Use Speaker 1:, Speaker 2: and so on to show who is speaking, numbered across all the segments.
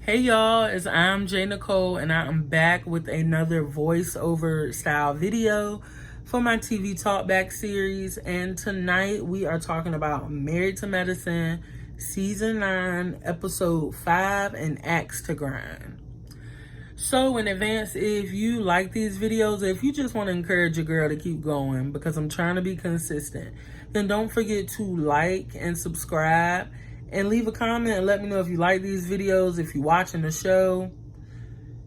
Speaker 1: Hey y'all, I'm J Nicole and I am back with another voiceover style video for my TV Talkback series. And tonight we are talking about Married to Medicine Season 9, Episode 5, and Axe to Grind. So in advance, if you like these videos, if you just want to encourage your girl to keep going because I'm trying to be consistent, then don't forget to like and subscribe and leave a comment and let me know if you like these videos, if you're watching the show,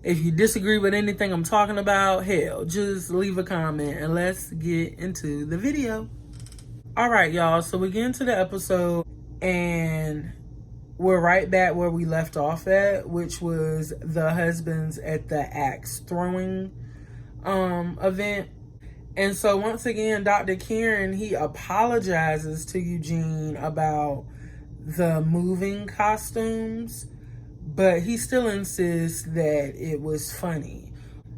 Speaker 1: if you disagree with anything I'm talking about. Hell, just leave a comment and let's get into the video. All right, y'all, so we get into the episode and we're right back where we left off at, which was the husbands at the axe throwing event. And so once again, Dr. Kieran, he apologizes to Eugene about the moving costumes, but he still insists that it was funny.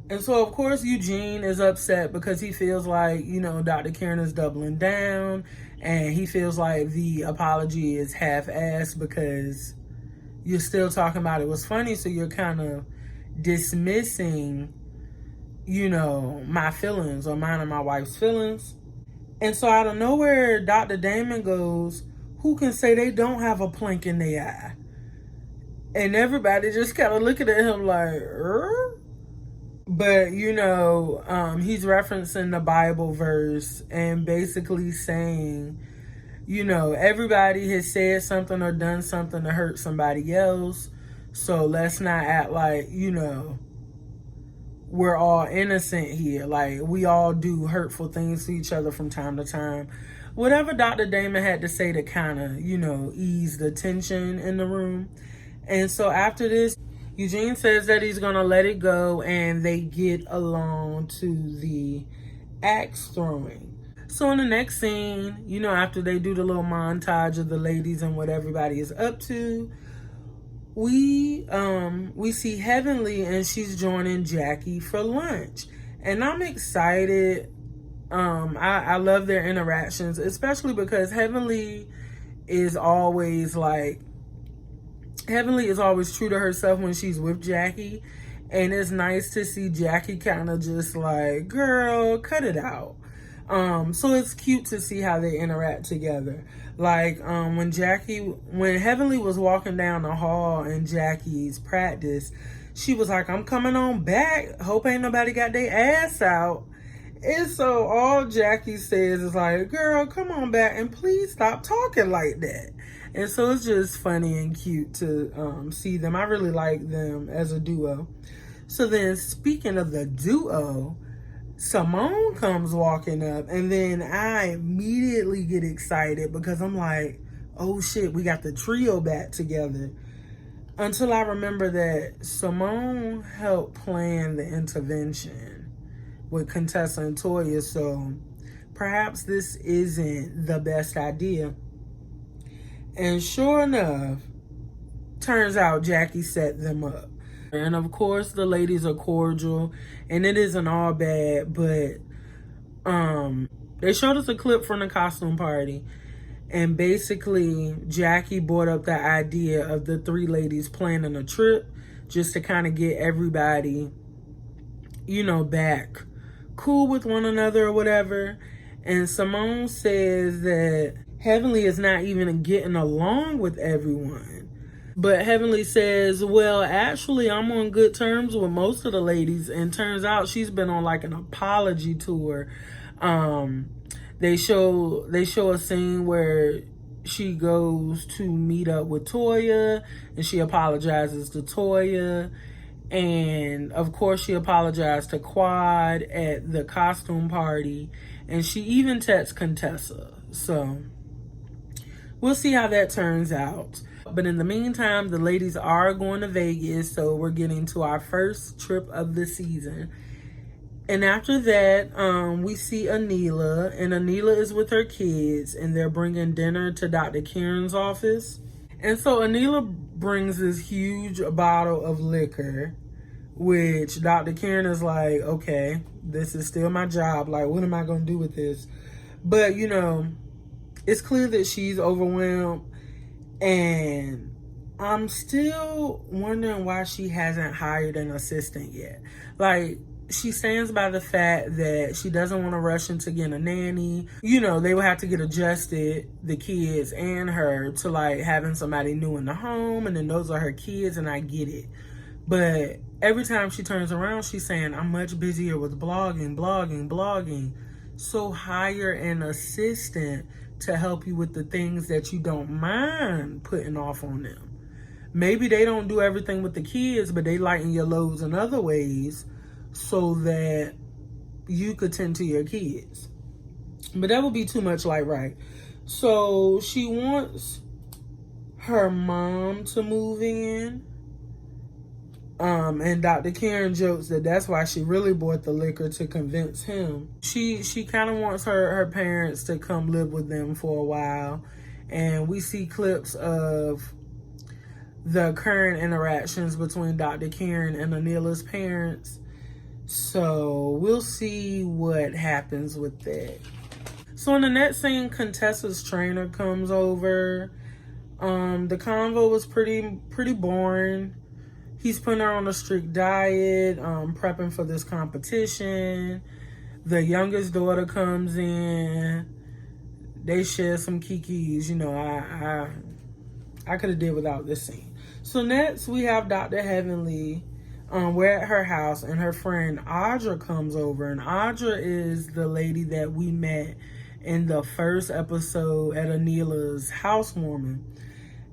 Speaker 1: And so, of course, Eugene is upset because he feels like, Dr. Kieran is doubling down, and he feels like the apology is half-assed because you're still talking about it was funny, so you're kind of dismissing, my feelings or mine and my wife's feelings. And so out of nowhere, Dr. Damon goes, who can say they don't have a plank in their eye? And everybody just kind of looking at him like, But, he's referencing the Bible verse and basically saying, everybody has said something or done something to hurt somebody else. So let's not act like, we're all innocent here. Like, we all do hurtful things to each other from time to time. Whatever Dr. Damon had to say to kind of, ease the tension in the room. And so after this, Eugene says that he's going to let it go and they get along to the axe throwing. So in the next scene, after they do the little montage of the ladies and what everybody is up to, we see Heavenly and she's joining Jackie for lunch. And I'm excited. I love their interactions, especially because Heavenly is always true to herself when she's with Jackie. And it's nice to see Jackie kind of just like, girl, cut it out. So it's cute to see how they interact together. Like, when Heavenly was walking down the hall in Jackie's practice, she was like, I'm coming on back. Hope ain't nobody got their ass out. And so all Jackie says is like, girl, come on back and please stop talking like that. And so it's just funny and cute to see them. I really like them as a duo. So then, speaking of the duo, Simone comes walking up, and then I immediately get excited because I'm like, oh shit, we got the trio back together. Until I remember that Simone helped plan the intervention with Contessa and Toya, so perhaps this isn't the best idea. And sure enough, turns out Jackie set them up. And of course, the ladies are cordial, and it isn't all bad, but they showed us a clip from the costume party, and basically Jackie brought up the idea of the three ladies planning a trip just to kind of get everybody, back cool with one another or whatever. And Simone says that Heavenly is not even getting along with everyone. But Heavenly says, well, actually, I'm on good terms with most of the ladies. And turns out she's been on like an apology tour. They show a scene where she goes to meet up with Toya and she apologizes to Toya. And of course, she apologized to Quad at the costume party. And she even texts Contessa. So we'll see how that turns out. But in the meantime, the ladies are going to Vegas. So we're getting to our first trip of the season. And after that, we see Anila. And Anila is with her kids. And they're bringing dinner to Dr. Kieran's office. And so Anila brings this huge bottle of liquor, which Dr. Kieran is like, okay, this is still my job. Like, what am I going to do with this? But, it's clear that she's overwhelmed. And I'm still wondering why she hasn't hired an assistant yet. Like, she stands by the fact that she doesn't want to rush into getting a nanny. You know, they would have to get adjusted, the kids and her, to like having somebody new in the home, and then those are her kids, and I get it. But every time she turns around, she's saying, I'm much busier with blogging. So hire an assistant to help you with the things that you don't mind putting off on them. Maybe they don't do everything with the kids, but they lighten your loads in other ways so that you could tend to your kids. But that would be too much like right. So she wants her mom to move in. And Dr. Karen jokes that that's why she really bought the liquor, to convince him. She kind of wants her parents to come live with them for a while. And we see clips of the current interactions between Dr. Karen and Anila's parents. So we'll see what happens with that. So in the next scene, Contessa's trainer comes over. The convo was pretty boring. He's putting her on a strict diet, prepping for this competition. The youngest daughter comes in. They share some kikis. You know, I could have did without this scene. So next we have Dr. Heavenly. We're at her house, and her friend Audra comes over. And Audra is the lady that we met in the first episode at Anila's housewarming.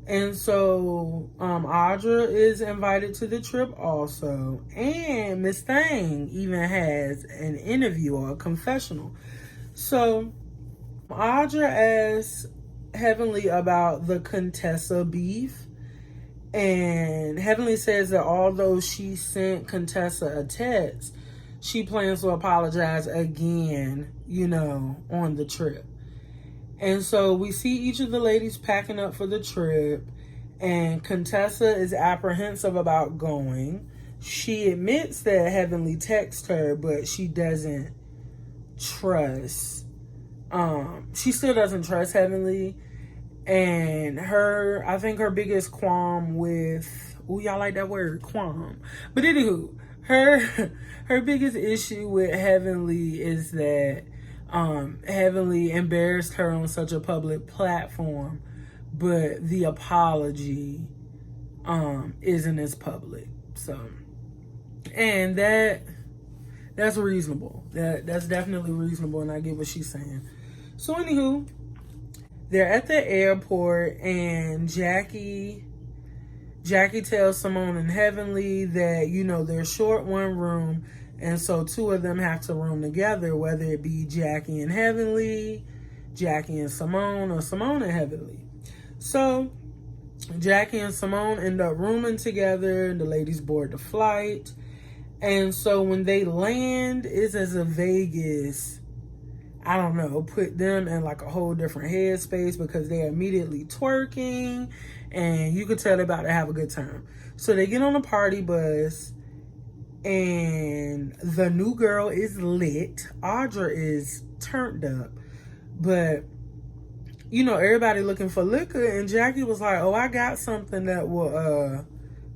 Speaker 1: And so Audra is invited to the trip also. And Miss Thang even has an interview or a confessional. So Audra asks Heavenly about the Contessa beef. And Heavenly says that although she sent Contessa a text, she plans to apologize again, you know, on the trip. And so we see each of the ladies packing up for the trip, and Contessa is apprehensive about going. She admits that Heavenly texted her, but she doesn't trust. She still doesn't trust Heavenly. And I think her biggest qualm with, y'all like that word, qualm. But anywho, her biggest issue with Heavenly is that Heavenly embarrassed her on such a public platform, but the apology isn't as public. So, and that's reasonable. That's definitely reasonable, and I get what she's saying. So anywho, they're at the airport, and Jackie tells Simone and Heavenly that, you know, they're short one room, and so two of them have to room together, whether it be Jackie and Heavenly, Jackie and Simone, or Simone and Heavenly. So Jackie and Simone end up rooming together. The ladies board the flight. And so when they land, it's as if Vegas, I don't know, put them in like a whole different headspace, because they're immediately twerking, and you could tell they're about to have a good time. So they get on a party bus, and the new girl is lit. Audra is turned up. But, you know, everybody looking for liquor, and Jackie was like, oh, I got something that will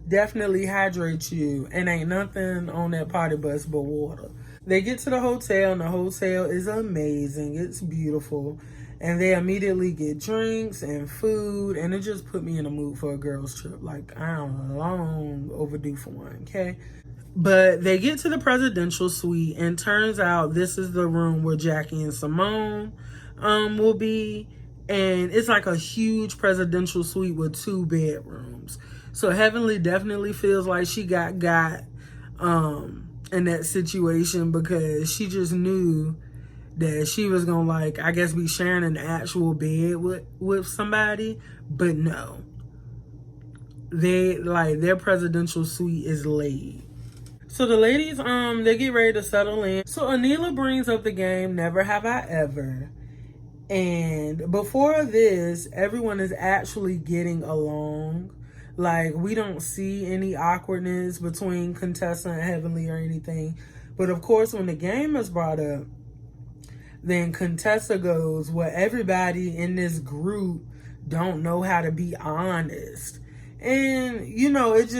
Speaker 1: definitely hydrate you, and ain't nothing on that party bus but water. They get to the hotel, and the hotel is amazing. It's beautiful. And they immediately get drinks and food, and it just put me in the mood for a girls trip. Like, I'm long overdue for one, okay? But they get to the presidential suite, and turns out this is the room where Jackie and Simone will be. And it's like a huge presidential suite with 2 bedrooms. So Heavenly definitely feels like she got in that situation, because she just knew that she was gonna, like, I guess, be sharing an actual bed with somebody. But no, their presidential suite is laid. So the ladies they get ready to settle in. So Anila brings up the game Never Have I Ever. And before this, everyone is actually getting along. Like, we don't see any awkwardness between Contessa and Heavenly or anything. But of course, when the game is brought up, then Contessa goes, well, everybody in this group don't know how to be honest. And, you know, it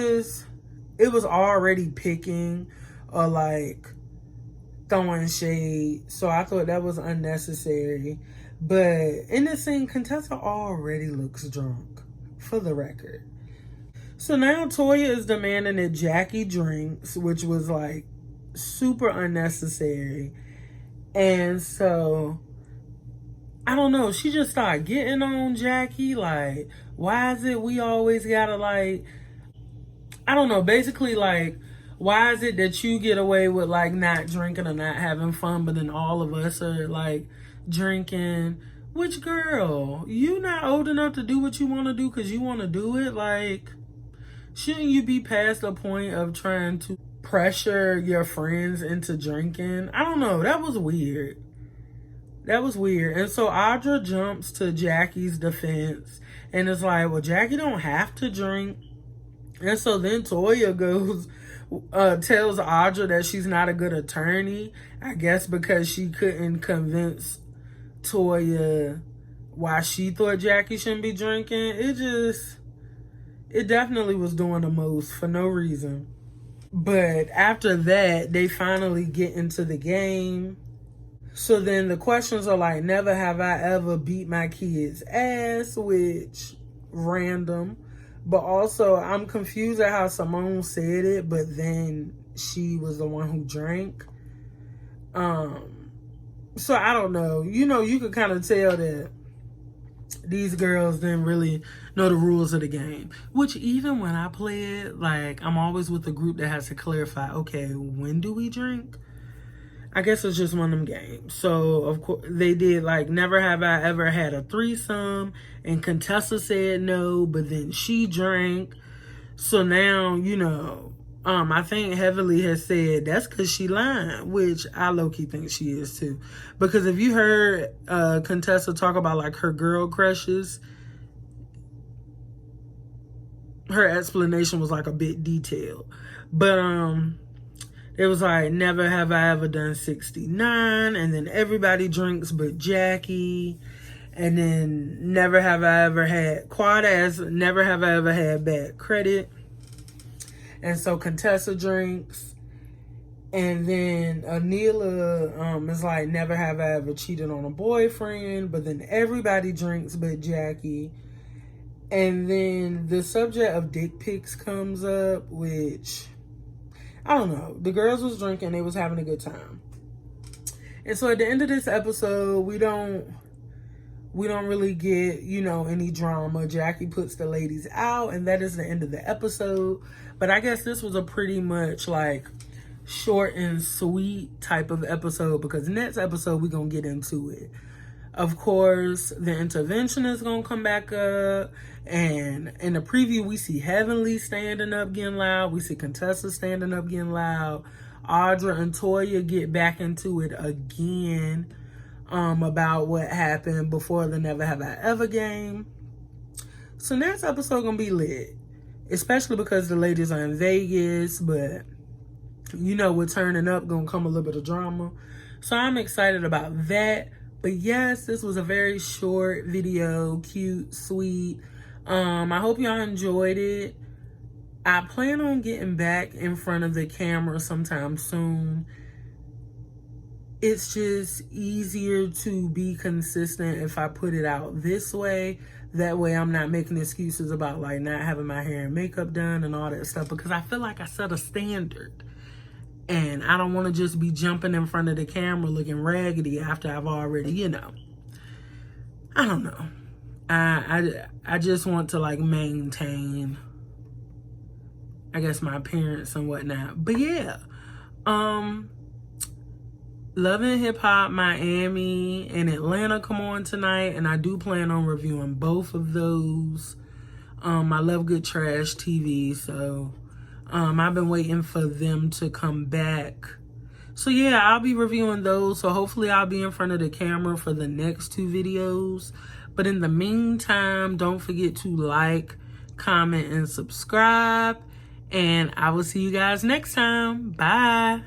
Speaker 1: was already picking or like throwing shade. So I thought that was unnecessary. But in this scene, Contessa already looks drunk, for the record. So now Toya is demanding that Jackie drinks, which was like super unnecessary. And so, I don't know, she just started getting on Jackie. Like, why is it we always gotta, like, I don't know, basically, like, why is it that you get away with, like, not drinking or not having fun, but then all of us are, like, drinking? Which girl? You not old enough to do what you want to do because you want to do it? Like, shouldn't you be past the point of trying to pressure your friends into drinking? I don't know. That was weird. That was weird. And so Audra jumps to Jackie's defense and it's like, well, Jackie don't have to drink. And so then Toya goes, tells Audra that she's not a good attorney. I guess because she couldn't convince Toya why she thought Jackie shouldn't be drinking. It definitely was doing the most for no reason. But after that, they finally get into the game. So then the questions are like, never have I ever beat my kid's ass, which random. But also, I'm confused at how Simone said it, but then she was the one who drank. So I don't know. You know, you could kind of tell that these girls didn't really know the rules of the game. Which even when I play it, like, I'm always with the group that has to clarify, okay, when do we drink? I guess it's just one of them games. So, of course, they did, like, never have I ever had a threesome. And Contessa said no, but then she drank. So now, you know, I think Heavenly has said that's because she lying, which I low-key think she is too. Because if you heard Contessa talk about, like, her girl crushes, her explanation was, like, a bit detailed. But, it was like, never have I ever done 69, and then everybody drinks but Jackie, and then never have I ever had, quad ass, never have I ever had bad credit, and so Contessa drinks, and then Anila is like, never have I ever cheated on a boyfriend, but then everybody drinks but Jackie, and then the subject of dick pics comes up, which... I don't know. The girls was drinking. They was having a good time. And so at the end of this episode, we don't really get, you know, any drama. Jackie puts the ladies out, and that is the end of the episode. But I guess this was a pretty much, like, short and sweet type of episode because next episode, we're going to get into it. Of course, the intervention is going to come back up. And in the preview, we see Heavenly standing up, getting loud. We see Contessa standing up, getting loud. Audra and Toya get back into it again about what happened before the Never Have I Ever game. So next episode going to be lit. Especially because the ladies are in Vegas. But, you know, with turning up, going to come a little bit of drama. So I'm excited about that. But yes, this was a very short video, cute, sweet. I hope y'all enjoyed it. I plan on getting back in front of the camera sometime soon. It's just easier to be consistent if I put it out this way. That way I'm not making excuses about like not having my hair and makeup done and all that stuff because I feel like I set a standard. And I don't want to just be jumping in front of the camera looking raggedy after I've already, you know. I don't know. I just want to like maintain, I guess, my appearance and whatnot. But yeah, Love and Hip Hop Miami and Atlanta come on tonight, and I do plan on reviewing both of those. I love good trash TV, so I've been waiting for them to come back. So yeah, I'll be reviewing those. So hopefully I'll be in front of the camera for the next two videos. But in the meantime, don't forget to like, comment, and subscribe. And I will see you guys next time. Bye.